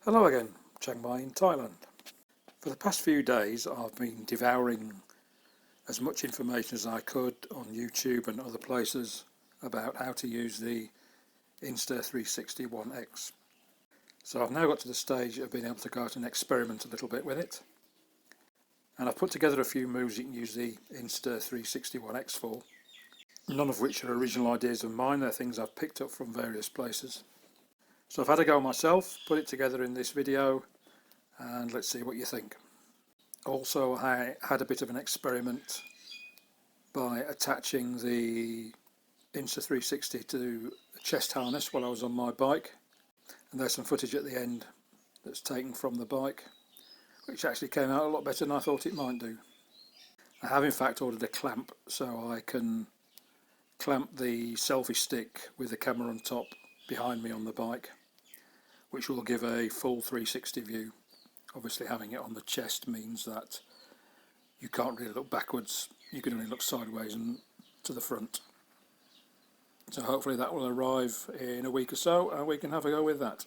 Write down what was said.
Hello again, Chiang Mai in Thailand. For the past few days I've been devouring as much information as I could on YouTube and other places about how to use the Insta360 One X. So I've now got to the stage of being able to go out and experiment a little bit with it. And I've put together a few moves you can use the Insta360 One X for, none of which are original ideas of mine, they're things I've picked up from various places. So I've had a go myself, put it together in this video, and let's see what you think. Also, I had a bit of an experiment by attaching the Insta360 to a chest harness while I was on my bike, and there's some footage at the end that's taken from the bike, which actually came out a lot better than I thought it might do. I have in fact ordered a clamp so I can clamp the selfie stick with the camera on top behind me on the bike, which will give a full 360 view. Obviously having it on the chest means that you can't really look backwards, you can only look sideways and to the front. So hopefully that will arrive in a week or so and we can have a go with that.